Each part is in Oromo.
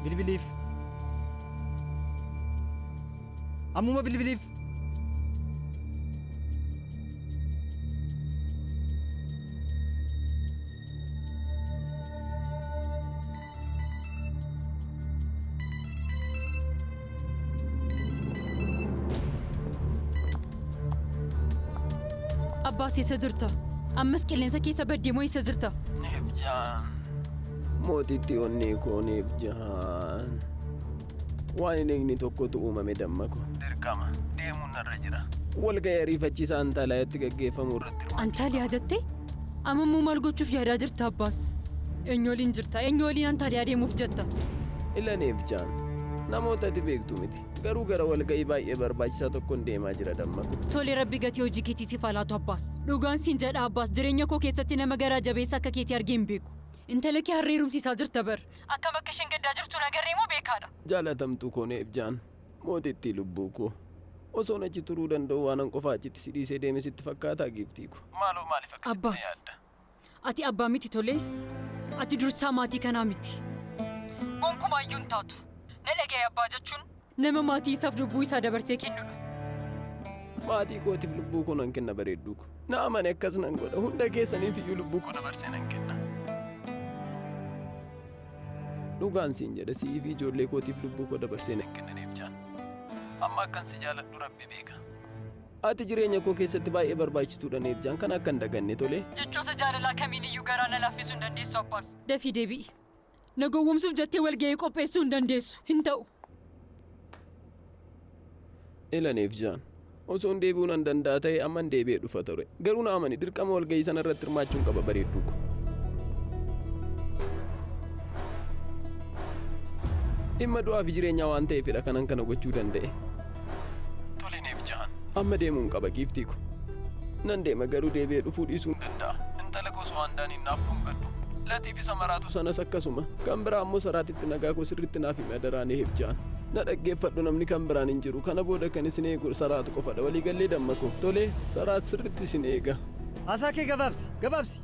Bilbiliif. Ammuma bilbiliif. Abbaas eessa jirta? Ammas qilleensa keessa baddee moo eessa jirta? Neebjaan. Mootitti onnee koo Neebjaan. Waan hin eegne tokkotu uumame dammako. Dirqama deemuun narra jira. Walga'ii ariifachiisaa Antaaliyaatti gaggeeffamu irratti. Antaaliyaa jettee? Amma maal gochuuf yaadaa jirta Abbaas? Eenyu waliin jirta? Eenyu waliin Antaaliyaa deemuuf jetta? Ila Neebjaan. Namoota ati beektu miti. Garuu gara walga'ii baay'ee barbaachisaa tokkoon deemaa jira dammako. Tole Rabbi gatii hojii keetii siif haa laatu Abbaas. Dhugaan siin jedha Abbaas, jireenya koo keessatti nama garaa jabeessa akka keetii argee hin beeku. Intala kee harreerumsiisaa jirta bar. Akkam akka isheen gaddaa jirtu nagarree moo beekaadha? Jaalatamtuu koo Neebjaan. Mootittii lubbuu koo. Osoon achi turuu danda'u waanan qofaa achitti si dhiisee deeme sitti fakkaataa giiftii ko. Maaloo maaliif akkasitti yaadda? Ati abbaa miti tolee? Ati dursaa maatii kanaa miti. Gonkumaayyuu hin taatu. Na dhaga'e abbaa jechuun nama maatii isaaf lubbuu isaa dabarsee kennudha. Maatii kootiif lubbuu koo nan kenna bareedduu ko. Na amane akkas nan godha. Hunda keessaniif iyyuu lubbuu koo dabarsee nan kenna. Dhugaan siin jedha si'ii fi ijoollee kootiif lubbuu koo dabarsee nan kenna Neebjaan. Amma akkan si jaaladhu Rabbi beeka. Ati jireenya koo keessatti baay'ee barbaachistuudha Neebjaan, kan akka hin daganne tolee. Jechoota jaalalaa kamiin iyyuu garaa na laaffisuu hin dandeessu Abbaas. Dafii deebi'i. Na gowwoomsuuf jettee walga'ii qopheessuu hin dandeessu. Hin ta'u. Ila Neebjaan. Osoon deebi'uu nan danda'a ta'e amma hin deebi'ee dhufa ture. Garuu na amani dirqama walga'ii sana irratti hirmaachuun qaba bareedduu ko. Dhimma du'aa fi jireenyaa waan ta'eefidha kanan kana gochuu danda'e. Tole Neebjaan. Amma deemuun qaba giiftii ko. Nan deema garuu deebi'ee dhufuu dhiisuu hin danda'a. Intala koo Suwaandaan hin naaf dhungadhu. Latiif isa maraatu sanas akkasuma. Kan biraa ammoo Saraatitti nagaa koo sirriitti naaf hime adaraa Neebjaan. Na dhaggeeffadhu namni kan biraan hin jiru. Kana booda kan isin eegu Saraatu qofadha. Waliigallee dammako. Tole Saraat sirriitti isin eega. Haasaa kee gabaabsi.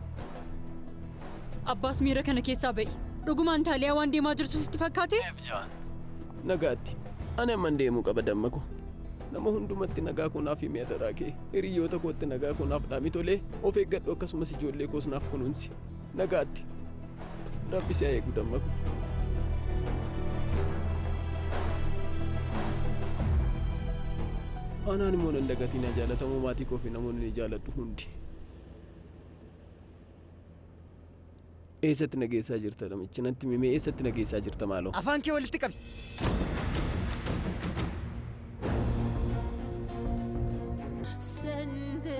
Abbaas miira kana keessaa ba'i. Dhuguma Antaaliyaa waan deemaa jirtu sitti fakkaate? Neebjaan. Nagaatti. Ani amman deemuu qaba dammako. Nama hundumatti nagaa koo naaf hime adaraa kee. Hiriyoota kootti nagaa koo naaf dhaami tolee. Of eeggadhu akkasumas ijoollee koos naaf kunuunsi. Nagaatti. Rabbi si haa eegu dammako. Anaan immoo nan dagatiin jaalatamuu maatii koo fi namoonni ni jaaladhu hundi. Eessatti nageessaa jirta namichi natti mimee eessatti nageessaa jirta maaloo? Afaan kee walitti qabi. Sende